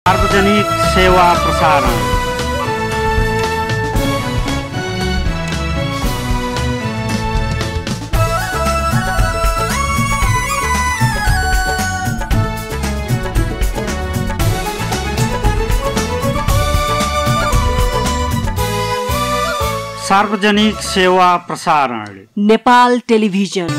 सार्वजनिक सेवा प्रसारण। सार्वजनिक सेवा प्रसारण नेपाल टेलिभिजन।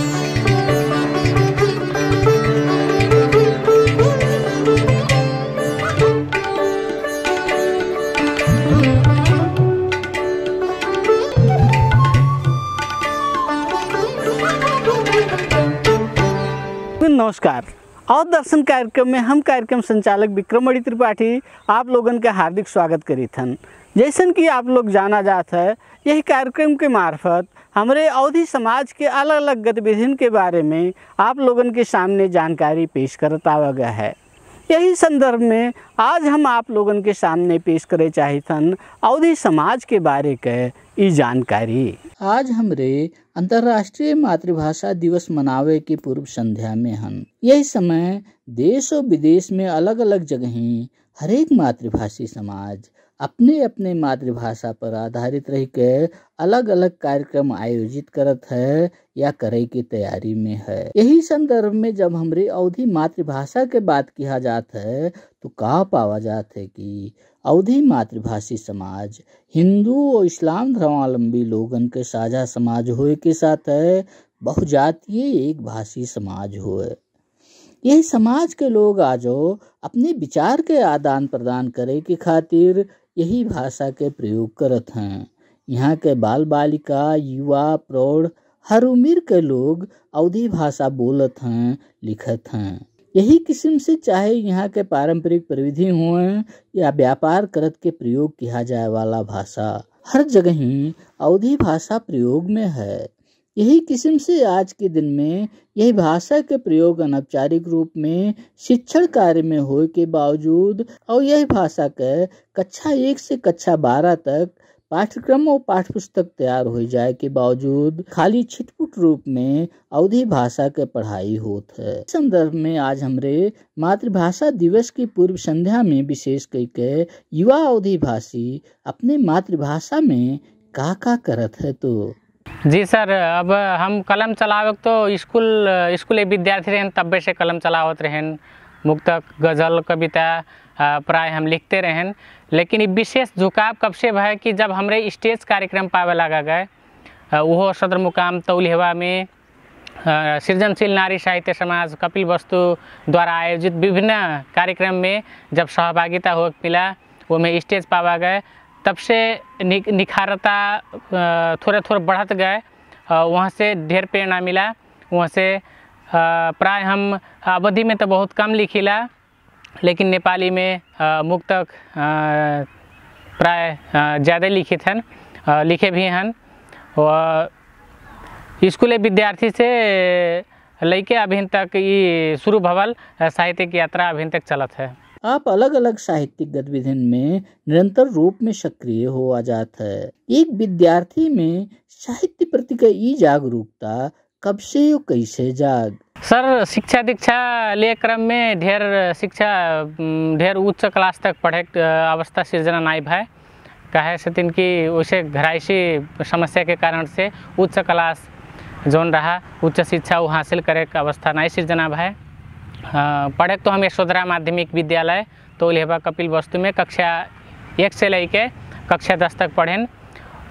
नमस्कार और दर्शन कार्यक्रम में हम कार्यक्रम संचालक विक्रमणि त्रिपाठी आप लोगन के हार्दिक स्वागत करीत हन। जैसन कि आप लोग जाना जात है, यही कार्यक्रम के मार्फत हमारे अवधी समाज के अलग अलग गतिविधियों के बारे में आप लोगन के सामने जानकारी पेश करता आवा गया है। यही संदर्भ में आज हम आप लोगन के सामने पेश करे चाहिए अवधी समाज के बारे के ई जानकारी। आज हमरे अंतर्राष्ट्रीय मातृभाषा दिवस मनावे की पूर्व संध्या में हन। यही समय देश और विदेश में अलग अलग जगह हरेक मातृभाषी समाज अपने अपने मातृभाषा पर आधारित रह के अलग अलग कार्यक्रम आयोजित करत है या करे की तैयारी में है। यही संदर्भ में जब हमरे अवधी मातृभाषा के बात किया जाता है तो कहा पावा जाता है कि अवधी मातृभाषी समाज हिंदू और इस्लाम धर्मावलंबी लोगन के साझा समाज होए के साथ है बहुजातीय एक भाषी समाज होए। यही समाज के लोग आजो अपने विचार के आदान प्रदान करे के खातिर यही भाषा के प्रयोग करत हैं। यहाँ के बाल बालिका युवा प्रौढ़ हर उम्र के लोग अवधी भाषा बोलत हैं लिखत हैं। यही किस्म से चाहे यहाँ के पारंपरिक प्रविधि हुए या व्यापार करत के प्रयोग किया जाए वाला भाषा हर जगह ही अवधी भाषा प्रयोग में है। यही किस्म से आज के दिन में यही भाषा के प्रयोग अनौपचारिक रूप में शिक्षण कार्य में होए के बावजूद और यही भाषा के कक्षा 1 से कक्षा 12 तक पाठ्यक्रम और पाठ्यपुस्तक तैयार हो जाए के बावजूद खाली छिटपुट रूप में अवधी भाषा के पढ़ाई होत है। इस संदर्भ में आज हमरे मातृभाषा दिवस की पूर्व संध्या में विशेष करके युवा अवधी भाषी अपने मातृभाषा में का करत है। तो जी सर, अब हम कलम चलावक तो स्कूल विद्यार्थी रहें तब्बे से कलम चलावत रहें। मुक्तक गज़ल कविता प्राय हम लिखते रहें, लेकिन विशेष झुकाव कब से है कि जब हमरे स्टेज कार्यक्रम पावे लगा गए वो सदर मुकाम तौलिहवा में सृजनशील नारी साहित्य समाज कपिल वस्तु द्वारा आयोजित विभिन्न कार्यक्रम में जब सहभागिता हो मिला वो में स्टेज पावा गए, तब से निखारता थोड़े बढ़त गए। वहाँ से ढेर प्रेरणा मिला। वहाँ से प्राय हम अवधि में तो बहुत कम लिखिला, लेकिन नेपाली में मुक्तक प्राय ज़्यादा लिखित हैं, लिखे भी हैं। और स्कूल विद्यार्थी से लेके अभी तक ये शुरू भवल साहित्यिक यात्रा अभी तक चलत है। आप अलग अलग साहित्यिक गतिविधियों में निरंतर रूप में सक्रिय हो आ जाता है। एक विद्यार्थी में साहित्य प्रति का ई जागरूकता कब से और कैसे जाग? सर, शिक्षा दीक्षा ले क्रम में ढेर उच्च क्लास तक पढ़े अवस्था सृजना नहीं भाई कहे सतिन कि उसे घरायसी समस्या के कारण से उच्च क्लास जोन रहा उच्च शिक्षा वो हासिल करे अवस्था नहीं सृजना भाई। पढ़े तो हम यशोधरा माध्यमिक विद्यालय तौलिहवा कपिल वस्तु में कक्षा 1 से लेके कक्षा 10 तक पढ़ें।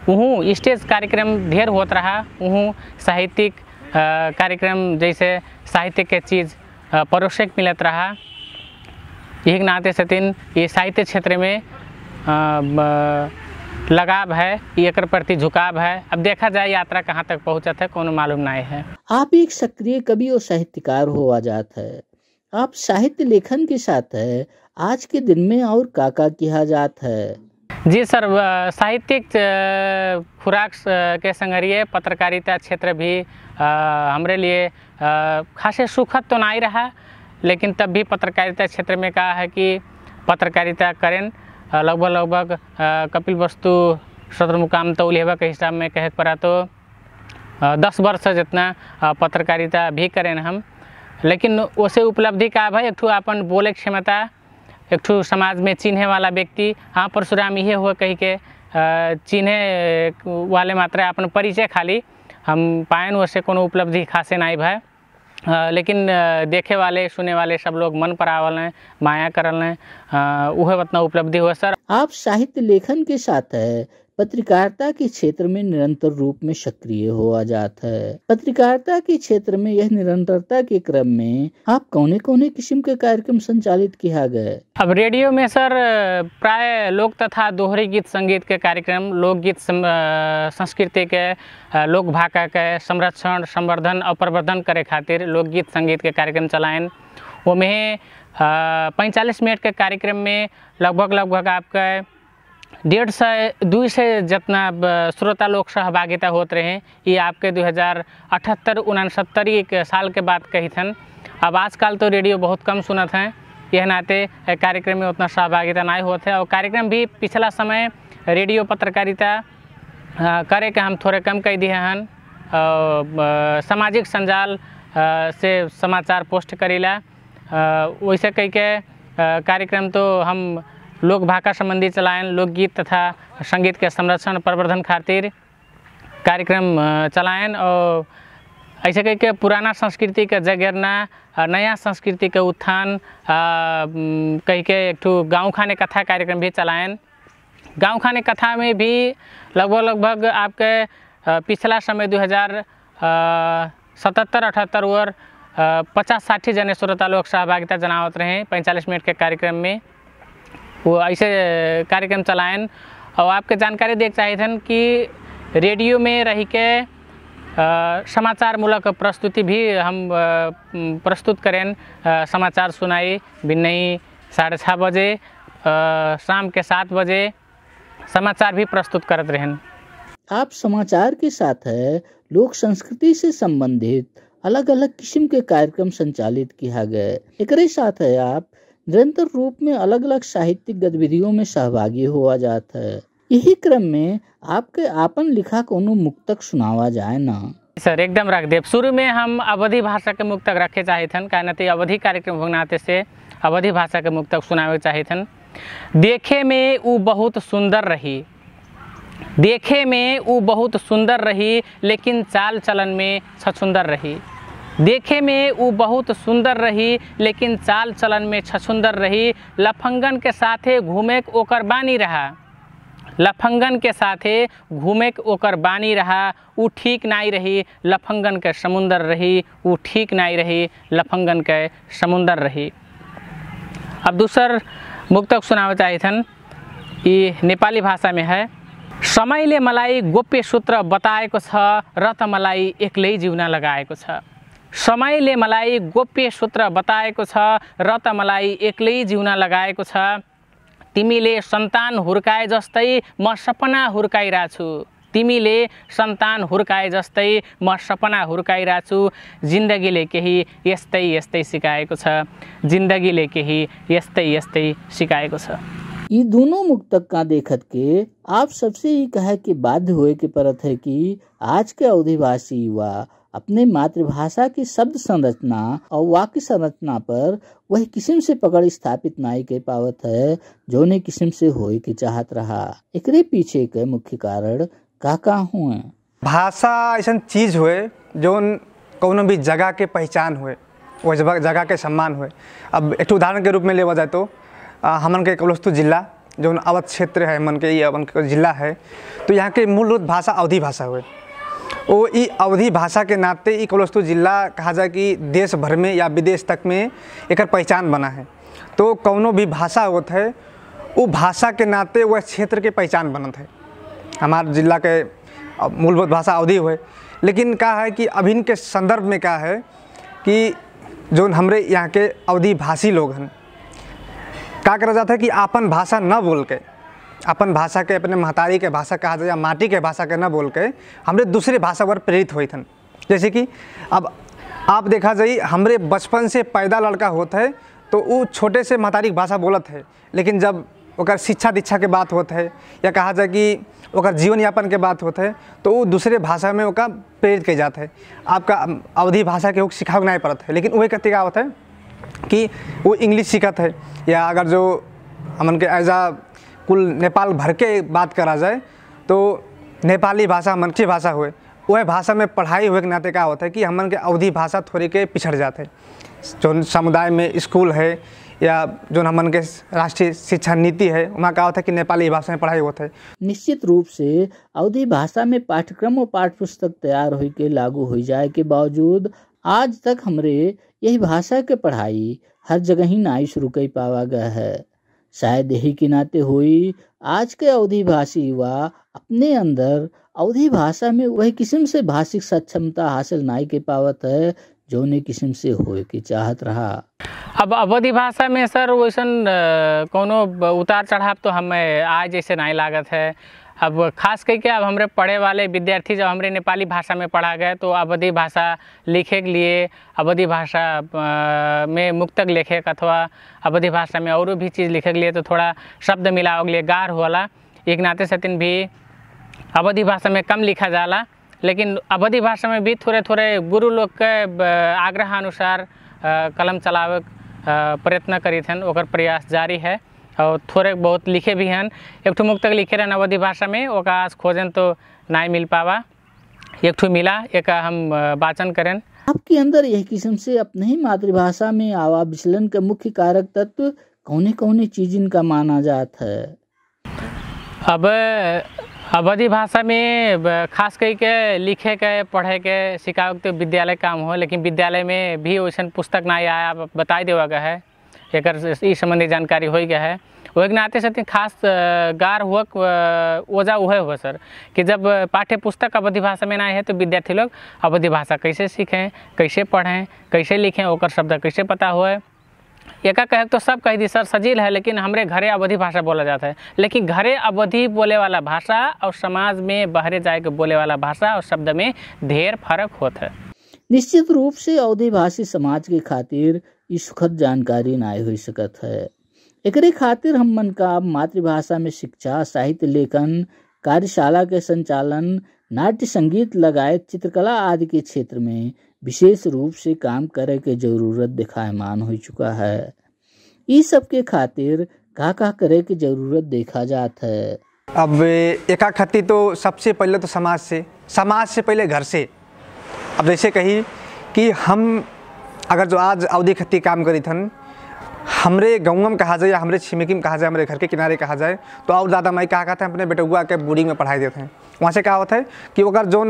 वहाँ स्टेज कार्यक्रम ढेर होत रहा। वहाँ साहित्यिक कार्यक्रम जैसे साहित्य के चीज़ परोक्षक मिलत रहा। यही नाते सतिन ये साहित्य क्षेत्र में लगाव है, एक प्रति झुकाव है। अब देखा जाए यात्रा कहाँ तक पहुँचत है कोनो मालूम नहीं है। आप एक सक्रिय कवि और साहित्यकार हो आ जाता है। आप साहित्य लेखन के साथ है आज के दिन में और काका किया जाता है? जी सर, साहित्यिक खुराक के संगरिये पत्रकारिता क्षेत्र भी हमरे लिए खासे सुखद तो नहीं रहा, लेकिन तब भी पत्रकारिता क्षेत्र में कहा है कि पत्रकारिता करें। लगभग कपिल वस्तु सदर मुकाम तौलिहवा के हिसाब में कहे पड़ा तो 10 वर्ष जितना पत्रकारिता भी करें हम। लेकिन उसे उपलब्धि का भाई एक ठो अपन बोले क्षमता एक ठो समाज में चिन्हे वाला व्यक्ति, हाँ परशुराम ये हुआ कही के चिन्हे वाले मात्र अपन परिचय खाली हम पाएन, वैसे कोनो उपलब्धि खासे नहीं भाई, लेकिन देखे वाले सुने वाले सब लोग मन पर आवल हैं, माया करल हैं, वह उतना उपलब्धि हुआ सर। आप साहित्य लेखन के साथ है पत्रकारिता के क्षेत्र में निरंतर रूप में सक्रिय हुआ जाता है। पत्रकारिता के क्षेत्र में यह निरंतरता के क्रम में आप कौने किस्म के कार्यक्रम संचालित किया गए? अब रेडियो में सर प्राय लोक तथा दोहरी गीत संगीत के कार्यक्रम, लोकगीत संस्कृति के, लोक भाषा के संरक्षण संवर्धन और प्रवर्धन करे खातिर लोकगीत संगीत के कार्यक्रम चलाएन। वो में 45 मिनट के कार्यक्रम में लगभग आपका 150-200 जितना श्रोता लोग सहभागिता होते रहे। ये आपके 2078-69 के साल के बाद कही थन। अब आजकल तो रेडियो बहुत कम सुनत हैं, यह नाते कार्यक्रम में उतना सहभागिता नहीं होते। और कार्यक्रम भी पिछला समय रेडियो पत्रकारिता करे के हम थोड़े कम कह दिए हैं। सामाजिक संजाल से समाचार पोस्ट करीला, वैसे कह के कार्यक्रम तो हम लोक भाषा संबंधी चलाएं, लोकगीत तथा संगीत के संरक्षण प्रवर्धन खातिर कार्यक्रम चलाएं। और ऐसे कह के पुराना संस्कृति के जगेरना, नया संस्कृति के उत्थान कह के एक ठो गाँव खाने कथा कार्यक्रम भी चलाएं। गाँव खाने कथा में भी लगभग आपके पिछला समय 2077-78 और 50-60 जने श्रोता लोग सहभागिता जनावत रहे 45 मिनट के कार्यक्रम में। वो ऐसे कार्यक्रम चलाएं। और आपके जानकारी देख चाहिए थे कि रेडियो में रही के समाचार मूलक प्रस्तुति भी हम प्रस्तुत करें। समाचार सुनाई बिन्नई 6:30 बजे, शाम के 7 बजे समाचार भी प्रस्तुत करते रहें। आप समाचार के साथ है लोक संस्कृति से संबंधित अलग अलग किस्म के कार्यक्रम संचालित किया गए। एक साथ है आप निरंतर रूप में अलग अलग साहित्यिक गतिविधियों में सहभागी हुआ जाता है। यही क्रम में आपके आपन लिखा कोनो मुक्तक सुनावा जाए ना? सर एकदम रख दे। शुरू में हम अवधी भाषा के मुक्तक रखे चाहे थे, कहते अवधी कार्यक्रम भोगनाते से अवधी भाषा के मुक्तक सुनावे चाहे थे। देखे में वो बहुत सुंदर रही, देखे में वो बहुत सुंदर रही, लेकिन चाल चलन में छछुंदर रही। देखे में वो बहुत सुंदर रही, लेकिन चाल चलन में छछुंदर रही। लफंगन के साथे घूमे ओकर बानी रहा, लफंगन के साथे घूमे ओकर बानी रहा। वो ठीक नहीं रही, लफंगन के समुंदर रही। वो ठीक नहीं रही, लफंगन के समुंदर रही। अब दूसर मुक्तक सुनावे चाहे थन, ये नेपाली भाषा में है। समयले मलाई गोप्य सूत्र बताएको छ, र त मलाई एक्लै जिउन लगाएको छ। समयले मलाई गोप्य सूत्र बताएको छ, र त मलाई एक्लै जिउन लगाएको छ। तिमीले सन्तान हुर्काए जस्तै म सपना हुर्काइरहेछु, तिमीले सन्तान हुर्काए जस्तै म सपना हुर्काइरहेछु। जिन्दगीले केही यस्तै यस्तै सिकाएको छ, जिन्दगीले केही यस्तै यस्तै सिकाएको छ। ये दोनों मुक्तक का देखत के आप सबसे ये कहे कि बाध्य हुए के परत है कि आज के अवधिवासी युवा अपने मातृभाषा की शब्द संरचना और वाक्य संरचना पर वही किस्म से पकड़ स्थापित नहीं कर पावत है जो ने किस्म से होए के चाहत रहा। एकरे पीछे के मुख्य कारण का हुए? भाषा ऐसा चीज हुए जो कौनो भी जगह के पहचान हुए, वो जगह के सम्मान हुए। अब एक उदाहरण के रूप में लेवा जाए तो हमन के कलस्तु जिला जो अवध क्षेत्र है, मन के ये अपन के जिला है, तो यहाँ के मूलभूत भाषा अवधी भाषा हुए। वो ई अवधी भाषा के नाते ई कलस्तु जिला कहा जाए कि देश भर में या विदेश तक में एक पहचान बना है। तो कौनो भी भाषा होता है वो भाषा के नाते वह क्षेत्र के पहचान बनत है। हमारे जिला के मूलभूत भाषा अवधी हुए, लेकिन क्या है कि अभिन्न के संदर्भ में क्या है कि जो हमरे यहाँ के अवधी भाषी लोग हैं क्या करा जाता है कि अपन भाषा न बोल के, अपन भाषा के अपने महतारी के भाषा कहा जाए या माटी के भाषा के न बोल के हमरे दूसरे भाषा पर प्रेरित हुई थन। जैसे कि अब आप देखा जाए हमरे बचपन से पैदा लड़का होता है तो वो छोटे से महतारी भाषा बोलत है, लेकिन जब ओकर शिक्षा दीक्षा के बात होता है या कहा जाए कि ओकर जीवन यापन के बात होता है तो वो दूसरे भाषा में ओका प्रेरित किया जाता है। आपका अवधी भाषा के सिखाव नहीं पड़ता है, लेकिन वही कति का होता है कि वो इंग्लिश सीखत है, या अगर जो हमन के एज आ कुल नेपाल भर के बात करा जाए तो नेपाली भाषा हमन की भाषा हुए, वह भाषा में पढ़ाई हुए के नाते क्या होता है कि हमन के अवधी भाषा थोड़ी के पिछड़ जाते हैं। जो समुदाय में स्कूल है या जो हमन के राष्ट्रीय शिक्षा नीति है, वहाँ क्या होता है कि नेपाली भाषा में पढ़ाई होता है। निश्चित रूप से अवधी भाषा में पाठ्यक्रम और पाठ्यपुस्तक तैयार हो के लागू हो जाए के बावजूद आज तक हमरे यही भाषा के पढ़ाई हर जगह ही नाई शुरू कर पावा गया है। शायद यही के नाते हुई आज के अवधी भाषी युवा अपने अंदर अवधी भाषा में वही किस्म से भाषिक सक्षमता हासिल नहीं के पावत है जो ने किस्म से होए की चाहत रहा। अब अवधी भाषा में सर वैसन कोनो उतार चढ़ाव तो हमें आज जैसे नहीं लागत है। अब खास करके अब हमारे पढ़े वाले विद्यार्थी जब हमारे नेपाली भाषा में पढ़ा गए तो अवधी भाषा लिखे के लिए अवधी भाषा में मुक्तक लेखे अथवा अवधी भाषा में और भी चीज़ लिखे के लिए तो थोड़ा शब्द मिलाव के लिए गार होला, एक नाते सतिन भी अवधी भाषा में कम लिखा जाला। लेकिन अवधी भाषा में भी थोड़े थोड़े गुरु लोग के आग्रह अनुसार कलम चलावे प्रयत्न करी थन, ओकर प्रयास जारी है और थोड़े बहुत लिखे भी हैं। एक ठो मुक्तक लिखे रहन अवधी भाषा में, ओका आज खोजन तो नहीं मिल पावा, एक ठो मिला, एक हम वाचन करें। आपके अंदर यह किस्म से अपने ही मातृभाषा में आवा विचलन का मुख्य कारक तत्व कौने कौने चीज इनका माना जाता है? अब अवधी भाषा में खास करके लिखे के पढ़े के सिखावे तो विद्यालय काम हो, लेकिन विद्यालय में भी वैसा पुस्तक नहीं आया, बताई देवा गया है, एक इस संबंधी जानकारी हो गया है। वो एक नाते से खास गार हुआ वजह वह हुआ सर कि जब पाठ्य पुस्तक अवधी भाषा में नहीं है तो विद्यार्थी लोग अवधी भाषा कैसे सीखें, कैसे पढ़ें, कैसे लिखें, ओकर शब्द कैसे पता हुए। एका कहे तो सब कह दी सर सजील है, लेकिन हमारे घरे अवधी भाषा बोला जाता है, लेकिन घरे अवधी बोले वाला भाषा और समाज में बाहरे जाए के बोले वाला भाषा और शब्द में ढेर फर्क होता है। निश्चित रूप से अवधी भाषी समाज के खातिर इस सुखद जानकारी नहीं हो सकत है। एकरे खातिर हम मन का मातृभाषा में शिक्षा, साहित्य लेखन, कार्यशाला के संचालन, नाट्य संगीत लगाए चित्रकला आदि के क्षेत्र में विशेष रूप से काम करे के जरूरत दिखायमान हो चुका है। इस सब के खातिर का करे के जरूरत देखा जाता है। अब एका खती तो सबसे पहले तो समाज से पहले घर से। अब जैसे कही कि हम अगर जो आज अवधी खती काम करी थन, हमरे गाँव में कहा जाए या हमरे छिमेकी में कहा जाए, हमारे घर के किनारे कहा जाए तो और ज़्यादा मैं क्या कहते हैं अपने बेटुआ के बोर्डिंग में पढ़ाई देते हैं। वहाँ से क्या होता है कि अगर जो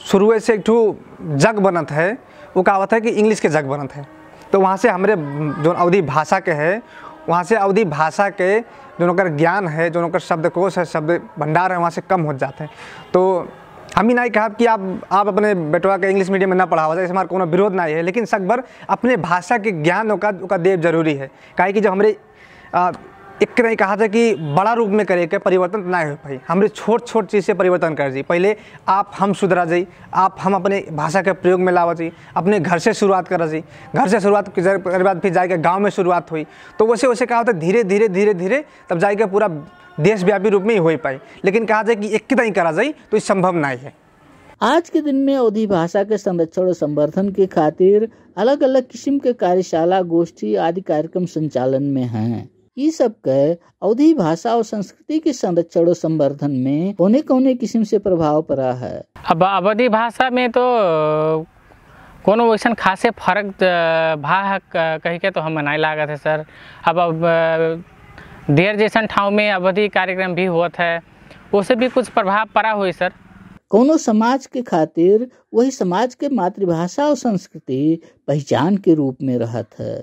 शुरू से एक ठू जग बनत है, वो क्या होता है कि इंग्लिश के जग बनत है, तो वहाँ से हमारे जो अवधी भाषा के है, वहाँ से अवधी भाषा के जो ज्ञान है, जो शब्दकोश है, शब्द भंडार है, वहाँ से कम हो जाते हैं। तो हम ही नहीं कहा कि आप अपने बेटवा के इंग्लिश मीडियम में ना पढ़ावा जाए, हमारा कोनो विरोध नहीं है, लेकिन सकबर अपने भाषा के ज्ञान का देव जरूरी है। काहे कि जब हमारे एक नहीं कहा था कि बड़ा रूप में करे के परिवर्तन नहीं हो पाई, हमारे छोट छोट चीज़ से परिवर्तन कर जी। पहले हम सुधरा जाई, हम अपने भाषा के प्रयोग में लावा जी, अपने घर से शुरुआत करा जी, घर से शुरुआत के बाद फिर जाके गाँव में शुरुआत हुई, तो वैसे वैसे क्या होता है धीरे धीरे धीरे धीरे तब जाके पूरा देशव्यापी रूप में ही हो पाई। लेकिन कहा जाए कि एक ही करा जाए तो ये संभव नहीं है। आज के दिन में अवधी भाषा के संरक्षण और संवर्धन के खातिर अलग अलग किस्म के कार्यशाला, गोष्ठी आदि कार्यक्रम संचालन में हैं। ये सब के अवधी भाषा और संस्कृति के संरक्षण और संवर्धन में कोने कोने किस्म से प्रभाव पड़ा है। अब अवधी भाषा में तो कोनो वैसा खासे फर्क भा कह के तो हम नहीं लागत है सर। अब देर जैसा ठाव में अवधी कार्यक्रम भी होता है, उससे भी कुछ प्रभाव पड़ा हुई सर। कोनो समाज के खातिर वही समाज के मातृभाषा और संस्कृति पहचान के रूप में रहत है।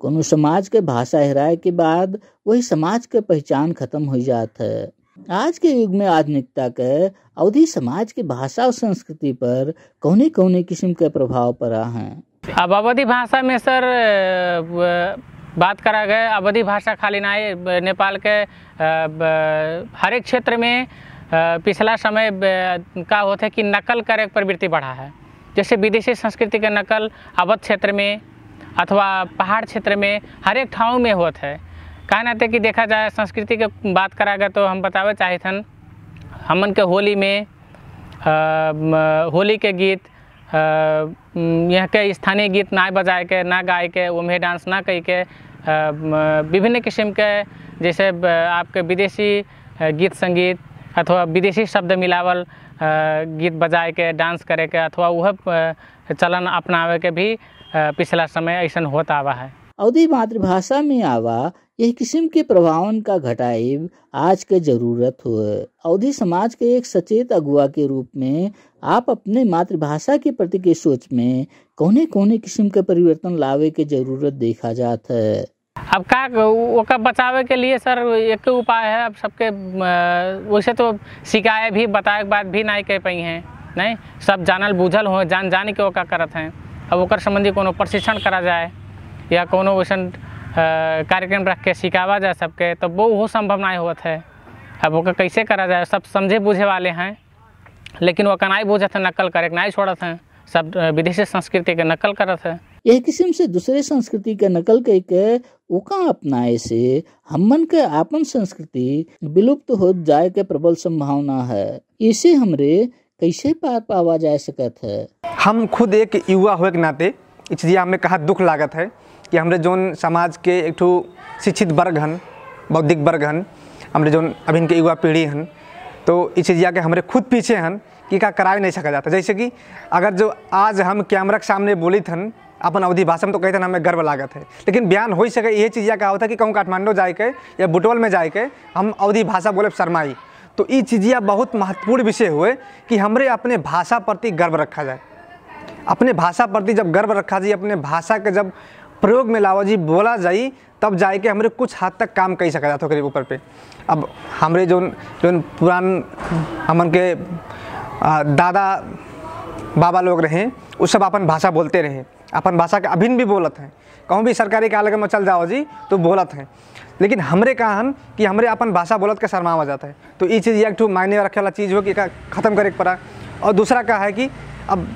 कोनो समाज के भाषा हेराए के बाद वही समाज के पहचान खत्म हो जात है। आज के युग में आधुनिकता के अवधी समाज के भाषा और संस्कृति पर कौने कौने किस्म के प्रभाव पड़ा है। अब अवधी भाषा में सर बात करा गया, अवधी भाषा खाली नहीं, नेपाल के हर एक क्षेत्र में पिछला समय का होता है कि नकल करे प्रवृत्ति बढ़ा है। जैसे विदेशी संस्कृति के नकल अवध क्षेत्र में अथवा पहाड़ क्षेत्र में हर एक ठाव में होता है। कहा नाते कि देखा जाए संस्कृति के बात करा गया तो हम बतावे चाहतन हमन के होली में होली के गीत यहाँ के स्थानीय गीत ना बजाए के, ना गाए के, ओमे डांस ना कई के, विभिन्न किस्म के जैसे आपके विदेशी गीत संगीत अथवा विदेशी शब्द मिलावल गीत बजाए के, डांस करे के अथवा वह चलन अपनावे के भी पिछला समय ऐसा होता आवा है। अवधी मातृभाषा में आवा यह किस्म के प्रभावन का घटाइब आज के जरूरत हो। अवधी समाज के एक सचेत अगुआ के रूप में आप अपने मातृभाषा के प्रति के सोच में कौने कौने किस्म के परिवर्तन लावे के जरूरत देखा जाता है। अब का ओका बचावे के लिए सर एक उपाय है। अब सबके वैसे तो शिकायत भी बताए के बाद भी नहीं कह पाई हैं, नहीं सब जानल बूझल हो, जान के ओका करत हैं। अब ओकर संबंधी कोनो प्रशिक्षण करा जाए या कोनो वैसन कार्यक्रम रख के सिखावा जाए सबके, तो वो संभव नहीं होता है। अब ओका कैसे करा जाए, सब समझे बूझे वाले हैं लेकिन वो नहीं बूझत है, नकल करे नहीं छोड़त हैं, सब विदेशी संस्कृति के नकल करत है। यह किस्म से दूसरे संस्कृति के नकल करके ओका अपनाए से हमन के आपन संस्कृति विलुप्त हो जाए के प्रबल संभावना है। इसे हमरे कैसे पार पावा जा सकत है। हम खुद एक युवा होए के नाते इस चीज़ हमें कहा दुख लागत है कि हमरे जोन समाज के एक ठो शिक्षित वर्ग हन, बौद्धिक वर्ग हन, हमरे जोन अभी के युवा पीढ़ी हन, तो इस चीज़ के हमरे खुद पीछे हन कि का कराए नहीं सका जाता। जैसे कि अगर जो आज हम कैमरा के सामने बोली थन अपन अवधी भाषा में तो कहते हमें गर्व लागत है, लेकिन बयान हो सके ये चीज़ क्या होता है कि कहूँ काठमांडू जाए के या बुटवल में जाए के हम अवधी भाषा बोले शर्माई। तो ये चीज़िया बहुत महत्वपूर्ण विषय हुए कि हमरे अपने भाषा प्रति गर्व रखा जाए। अपने भाषा प्रति जब गर्व रखा जाए, अपने भाषा के जब प्रयोग में लावा जी बोला जाए, तब जाए के हमरे कुछ हद तक काम कही सका जाता है ऊपर पे। अब हमरे जो पुरान हमन के दादा बाबा लोग रहे वो सब अपन भाषा बोलते रहे, अपन भाषा के अभिन्न भी बोलत हैं, कहूँ भी सरकारी कार्यालय में चल जाओ जी तो बोलत हैं। लेकिन हमरे कहा हन कि हमरे अपन भाषा बोलत के शर्मावा जाता है। तो ये चीज़ एक ठो मायने रखे वाला चीज़ हो कि ख़त्म करे पड़ा। और दूसरा का है कि अब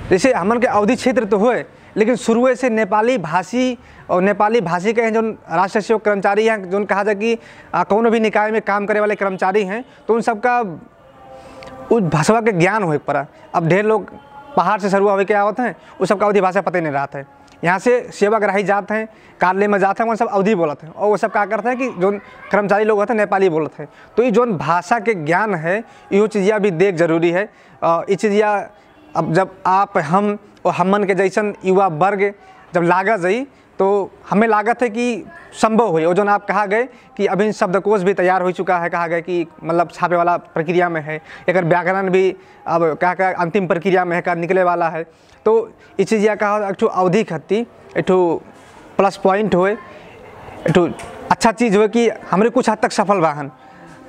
जैसे हमन के अवधी क्षेत्र तो हुए, लेकिन शुरू से नेपाली भाषी और नेपाली भाषी के हैं जो राष्ट्रीय सेवक कर्मचारी हैं, जो कहा जाए कि कौन भी निकाय में काम करे वाले कर्मचारी हैं, तो उन सबका उस भाषा के ज्ञान हो पड़ा। अब ढेर लोग पहाड़ से शुरू हुए के आवत हैं, उस सबका अवधी भाषा पता नहीं रहता है। यहाँ से सेवाग्राही जाते हैं, कार्यालय में जाते हैं, वो सब अवधी बोलते हैं, और वो सब क्या करते हैं कि जो कर्मचारी लोग होते हैं नेपाली बोलते हैं। तो ये जो भाषा के ज्ञान है यो चीज़िया भी देख जरूरी है। ये चीज़िया अब जब आप हम और हमन के जैसन युवा वर्ग जब लागत जाई तो हमें लागत है कि संभव हुई। और जो आप कहा गए कि अभी शब्दकोश भी तैयार हो चुका है, कहा गया कि मतलब छापे वाला प्रक्रिया में है, एक व्याकरण भी अब क्या अंतिम प्रक्रिया में है, का निकले वाला है। तो इस चीज़ कहा एक अवधि खत्ती एक प्लस पॉइंट हुए, एक अच्छा चीज़ हुए कि हमारे कुछ हद तक सफल वाहन।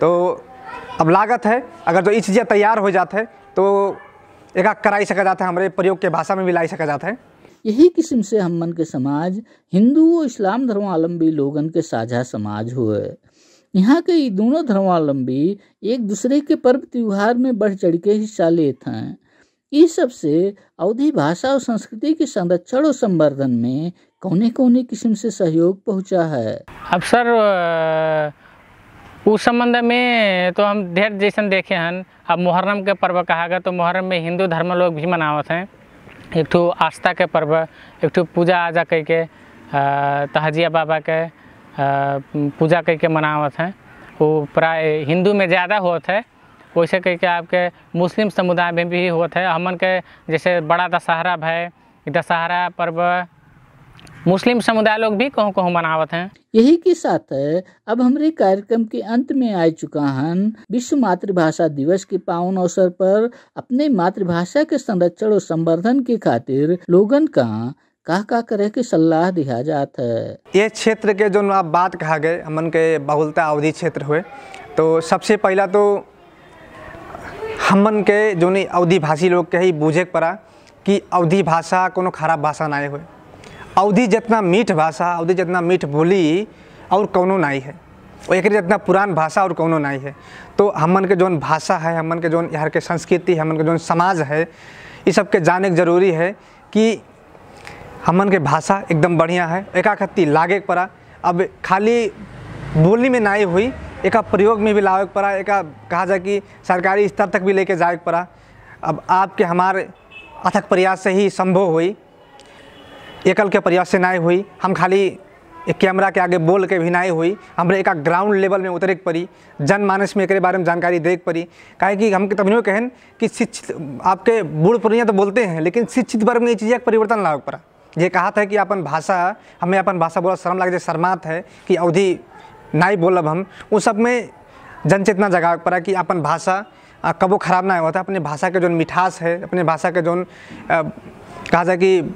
तो अब लागत है अगर जो ये चीज़ें तैयार हो जाते हैं तो एक कराई सका जाता है, हमारे प्रयोग के भाषा में भी लाई सका जाता है। यही किस्म से हमन के समाज हिंदू और इस्लाम धर्मावलंबी लोगन के साझा समाज हुए। यहाँ के दोनों धर्मावलंबी एक दूसरे के पर्व त्योहार में बढ़ चढ़ के हिस्सा लेते हैं। इस सब से अवधी भाषा और संस्कृति के संरक्षण और संवर्धन में कौने कौने किस्म से सहयोग पहुँचा है। अब सर उस संबंध में तो हम ढेर जैसन देखे हैं। अब मुहर्रम के पर्व कहा गया तो मुहर्रम में हिंदू धर्म लोग भी मनावत हैं। एक ठो आस्था के पर्व, एक ठो पूजा आजा कह के तहजिया बाबा के पूजा कह के मनावत हैं। वो प्राय हिंदू में ज़्यादा होता है, वैसे कह के आपके मुस्लिम समुदाय में भी होता है। हमन के जैसे बड़ा दशहरा है, दशहरा पर्व मुस्लिम समुदाय लोग भी कहूँ कहूँ मनावत हैं। यही के साथ है अब हमारे कार्यक्रम के अंत में आ चुका हन। विश्व मातृभाषा दिवस के पावन अवसर पर अपने मातृभाषा के संरक्षण और संवर्धन के खातिर लोगन का करे के सलाह दिया जाता है। ये क्षेत्र के जो आप बात कहा गए हमन के बहुलता अवधि क्षेत्र हुए, तो सबसे पहला तो हमन के जो अवधि भाषी लोग के ही बूझे पड़ा कि अवधि भाषा कोनो खराब भाषा ना हुए। अवधि जितना मीठ भाषा, अवधि जितना मीठ बोली और कौनो नहीं है, और एक जितना पुरान भाषा और कौनो नहीं है। तो हमन के जोन भाषा है, हमन के जोन यहाँ के संस्कृति, हमन के जोन समाज है, ये सब के जाने के जरूरी है कि हमन के भाषा एकदम बढ़िया है। एकाखत्ती लागे पड़ा, अब खाली बोलने में नहीं हुई, एक प्रयोग में भी लावे पड़ा, एक कहा जाए कि सरकारी स्तर तक भी लेके जाए पड़ा। अब आपके हमारे अथक प्रयास से ही संभव हुई, एकल के प्रयास से नहीं हुई। हम खाली एक कैमरा के आगे बोल के भी नहीं हुई, हमरे एक ग्राउंड लेवल में उतरे के पड़ी, जनमानस में एक बारे में जानकारी दे के पड़ी। काहे कि हम तभी कहन कि शिक्षित आपके बूढ़ पुरानिया तो बोलते हैं, लेकिन शिक्षित वर्ग में ये चीज़ परिवर्तन लाग पड़ा। ये कहा था कि अपन भाषा, हमें अपन भाषा बोला शर्म लगे, शर्मात है कि अवधि नहीं बोलब हम, उस सब में जन चेतना जगा पड़ा कि अपन भाषा कबो खराब ना होता। अपने भाषा के जो मिठास है, अपने भाषा के जो कहा जाए कि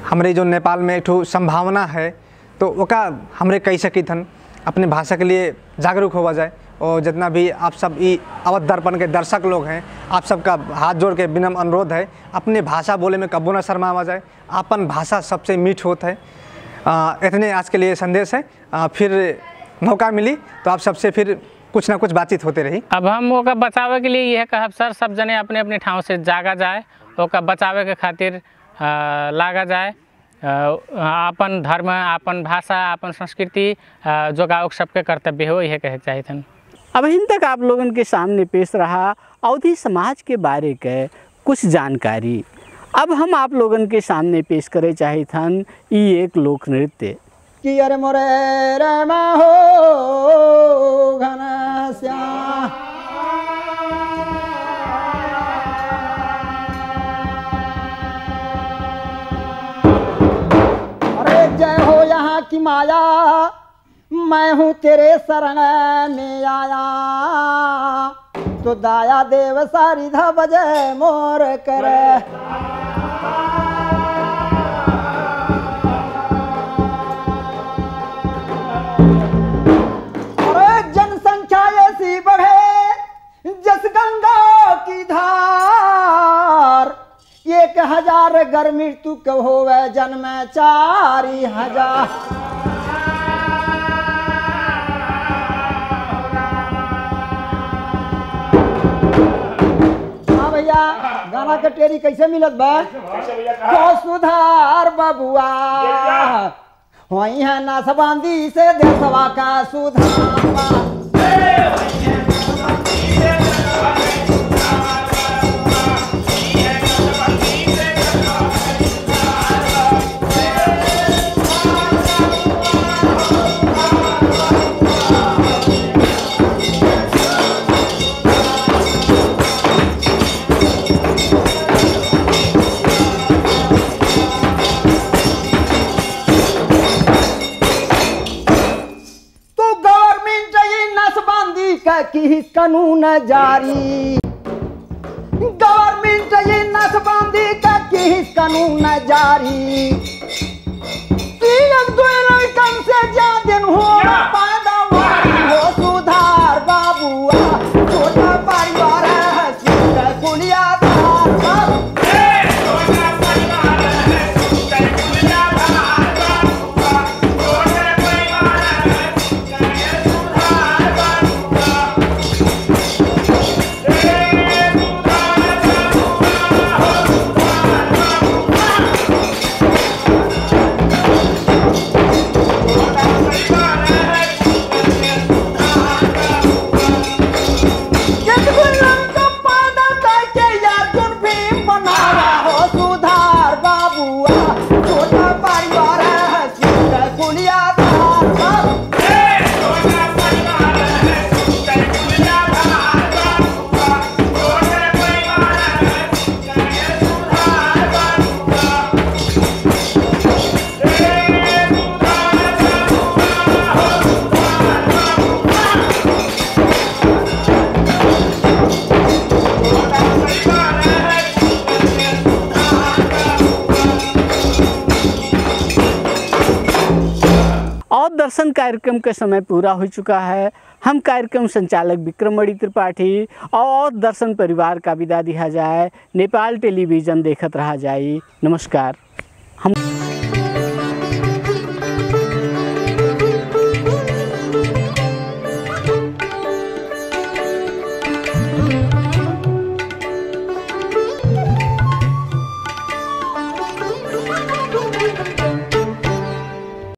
हमारे जो नेपाल में एक संभावना है, तो ओका हमरे कही सकी थन अपने भाषा के लिए जागरूक होवा जाए। और जितना भी आप सब अवध दर्पण के दर्शक लोग हैं, आप सबका हाथ जोड़ के विनम्र अनुरोध है, अपने भाषा बोले में कबो ना शर्मावा जाए। अपन भाषा सबसे मीठ होता है। इतने आज के लिए संदेश है। फिर मौका मिली तो आप सबसे फिर कुछ ना कुछ बातचीत होते रही। अब हम ओका बचावे के लिए यह कहब सर, सब जने अपने अपने ठाव से जागा जाए, ओका बचावे के खातिर लागा जाए। अपन धर्म, अपन भाषा, अपन संस्कृति जोगाओ सबके कर्तव्य हो, यह कहे चाहिए थन। अब इन तक आप लोगों के सामने पेश रहा अवधी समाज के बारे के कुछ जानकारी। अब हम आप लोगों के सामने पेश करे चाहे थन एक लोक नृत्य कि अरे मोरे रमा हो घनश्या जय हो यहाँ की माया, मैं हूँ तेरे शरण में आया, तो दाया देव सारी धा बजे मोर करे। अरे जनसंख्या ऐसी बढ़े जस गंगा की धार, 1000 गर मृत्यु के होवे जन्म 4000। हाँ भैया, गाना के टेरी कैसे मिलत बा? तो सुधार बबुआ वही है नासबांदी से देशवा का सुधार। की कानून जारी, गवर्नमेंट ये नसबंदी का की कानून जारी। 3-2 कम से ज्यादा हो पैदावार हो, सुधार बाबुआ छोटा परिवार है कुलिया दर्शन कार्यक्रम का समय पूरा हो चुका है। हम कार्यक्रम संचालक विक्रमणि त्रिपाठी और दर्शन परिवार का विदा दिया जाए। नेपाल टेलीविजन देखत रहा जाए। नमस्कार। हम